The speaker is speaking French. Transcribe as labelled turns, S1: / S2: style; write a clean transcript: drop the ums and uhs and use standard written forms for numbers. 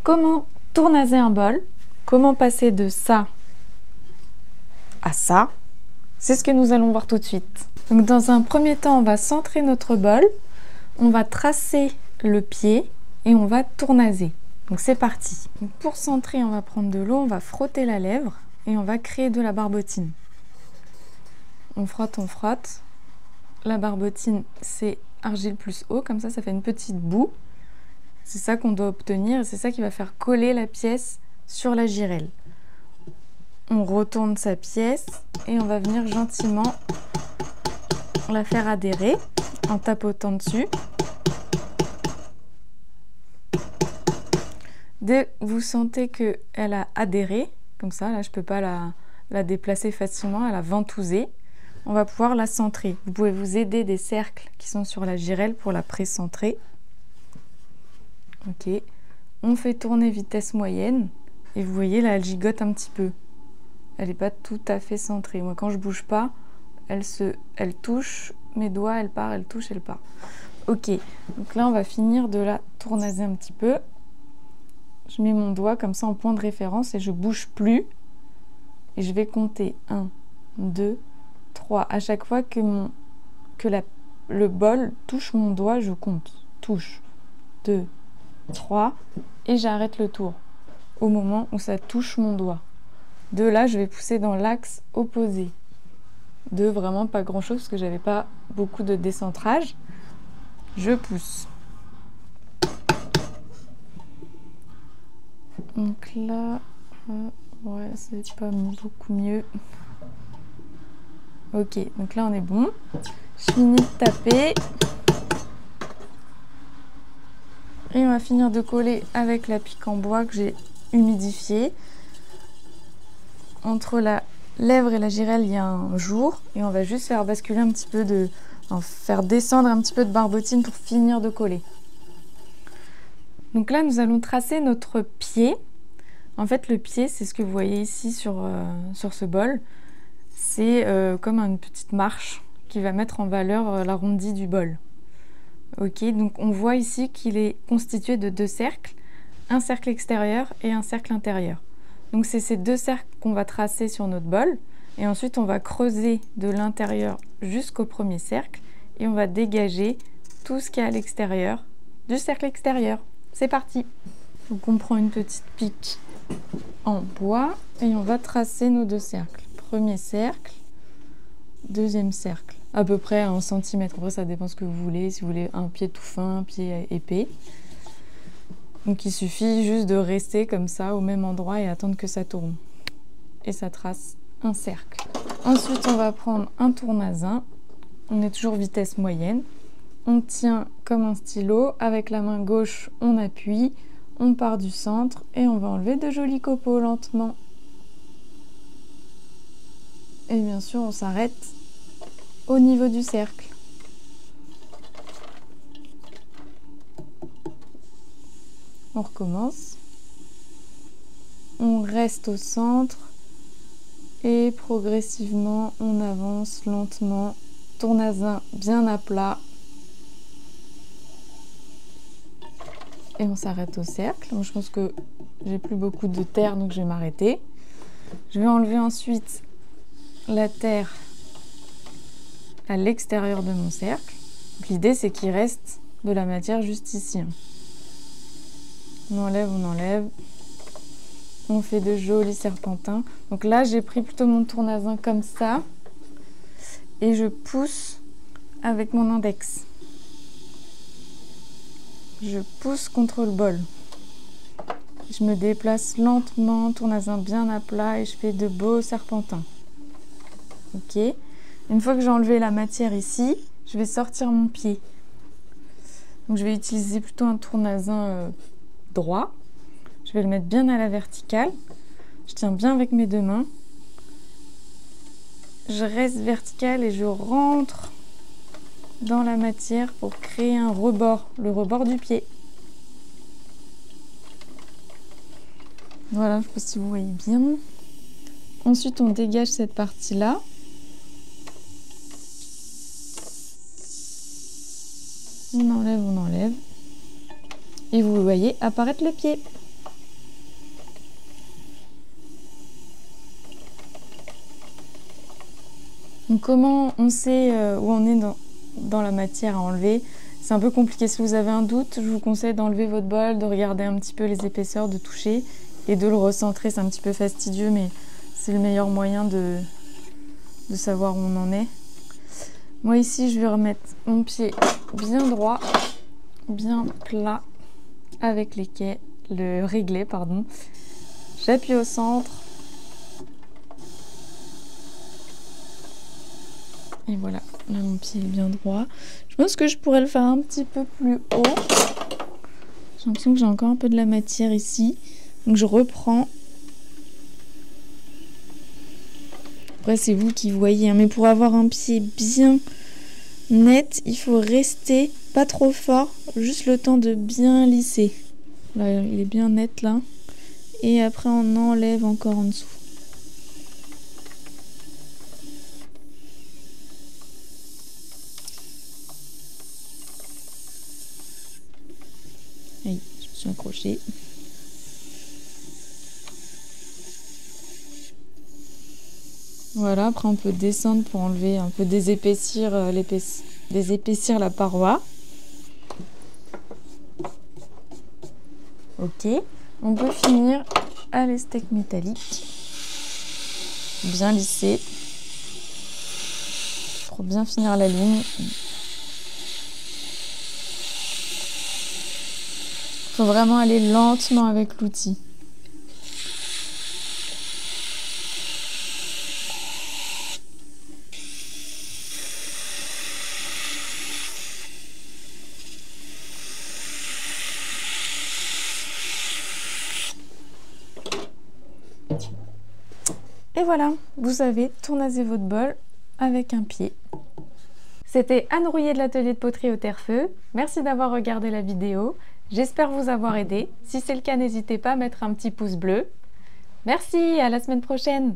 S1: comment tournaser un bol, comment passer de ça à ça, c'est ce que nous allons voir tout de suite. Donc dans un premier temps, on va centrer notre bol, on va tracer le pied et on va tournaser. Donc c'est parti. Donc pour centrer, on va prendre de l'eau, on va frotter la lèvre et on va créer de la barbotine. On frotte, on frotte. La barbotine, c'est argile plus eau, comme ça fait une petite boue. C'est ça qu'on doit obtenir et c'est ça qui va faire coller la pièce sur la girelle. On retourne sa pièce et on va venir gentiment la faire adhérer en tapotant dessus. Dès que vous sentez qu'elle a adhéré, comme ça, là je ne peux pas la déplacer facilement, elle a ventousé, on va pouvoir la centrer. Vous pouvez vous aider des cercles qui sont sur la girelle pour la pré-centrer. Ok, on fait tourner vitesse moyenne et vous voyez là elle gigote un petit peu. Elle n'est pas tout à fait centrée. Moi quand je bouge pas, elle touche mes doigts, elle part, elle touche, elle part. Ok, donc là on va finir de la tournaser un petit peu. Je mets mon doigt comme ça en point de référence et je bouge plus. Et je vais compter 1, 2, 3. À chaque fois que le bol touche mon doigt, je compte. Touche. 2, 3. Et j'arrête le tour au moment où ça touche mon doigt. De là, je vais pousser dans l'axe opposé. De vraiment pas grand chose parce que j'avais pas beaucoup de décentrage. Je pousse. Donc là, ouais, c'est pas beaucoup mieux. Ok, donc là on est bon. Je finis de taper. Et on va finir de coller avec la pique en bois que j'ai humidifiée. Entre la lèvre et la girelle, il y a un jour. Et on va juste faire basculer un petit peu faire descendre un petit peu de barbotine pour finir de coller. Donc là, nous allons tracer notre pied. En fait, le pied, c'est ce que vous voyez ici sur ce bol. C'est comme une petite marche qui va mettre en valeur l'arrondi du bol. Ok, donc on voit ici qu'il est constitué de 2 cercles, un cercle extérieur et un cercle intérieur. Donc c'est ces 2 cercles qu'on va tracer sur notre bol. Et ensuite, on va creuser de l'intérieur jusqu'au premier cercle et on va dégager tout ce qu'il y a à l'extérieur du cercle extérieur. C'est parti! Donc on prend une petite pique en bois et on va tracer nos 2 cercles. Premier cercle, deuxième cercle, à peu près 1 cm. Après, ça dépend ce que vous voulez. Si vous voulez un pied tout fin, un pied épais. Donc il suffit juste de rester comme ça au même endroit et attendre que ça tourne. Et ça trace un cercle. Ensuite, on va prendre un tournasin. On est toujours vitesse moyenne. On tient comme un stylo. Avec la main gauche, on appuie. On part du centre et on va enlever de jolis copeaux lentement. Et bien sûr, on s'arrête au niveau du cercle. On recommence. On reste au centre et progressivement, on avance lentement. Tournasin bien à plat. Et on s'arrête au cercle. Moi, je pense que j'ai plus beaucoup de terre, donc je vais m'arrêter. Je vais enlever ensuite la terre à l'extérieur de mon cercle. L'idée, c'est qu'il reste de la matière juste ici. On enlève, on enlève. On fait de jolis serpentins. Donc là, j'ai pris plutôt mon tournasin comme ça. Et je pousse avec mon index. Je pousse contre le bol. Je me déplace lentement, tournasin bien à plat et je fais de beaux serpentins. Ok. Une fois que j'ai enlevé la matière ici, je vais sortir mon pied. Donc je vais utiliser plutôt un tournasin droit. Je vais le mettre bien à la verticale. Je tiens bien avec mes 2 mains. Je reste verticale et je rentre dans la matière pour créer un rebord, le rebord du pied. Voilà, je ne sais pas si vous voyez bien. Ensuite, on dégage cette partie-là. On enlève. Et vous voyez apparaître le pied. Donc comment on sait où on est dans la matière à enlever? C'est un peu compliqué. Si vous avez un doute, je vous conseille d'enlever votre bol, de regarder un petit peu les épaisseurs, de toucher et de le recentrer. C'est un petit peu fastidieux, mais c'est le meilleur moyen de savoir où on en est. Moi ici, je vais remettre mon pied bien droit, bien plat, avec le réglé, pardon. J'appuie au centre. Et voilà, là mon pied est bien droit. Je pense que je pourrais le faire un petit peu plus haut. J'ai l'impression que j'ai encore un peu de la matière ici. Donc je reprends. Après c'est vous qui voyez, hein, mais pour avoir un pied bien net, il faut rester pas trop fort, juste le temps de bien lisser. Là, il est bien net là. Et après on enlève encore en dessous. Aïe, je me suis accrochée. Voilà, après on peut descendre pour enlever un peu, désépaissir la paroi. Ok, on peut finir à l'estec métallique. Bien lisser. Pour bien finir la ligne. Il faut vraiment aller lentement avec l'outil. Et voilà, vous avez tournasé votre bol avec un pied. C'était Anne Rouillet de l'atelier de poterie au Terre-Feu. Merci d'avoir regardé la vidéo. J'espère vous avoir aidé. Si c'est le cas, n'hésitez pas à mettre un petit pouce bleu. Merci, à la semaine prochaine.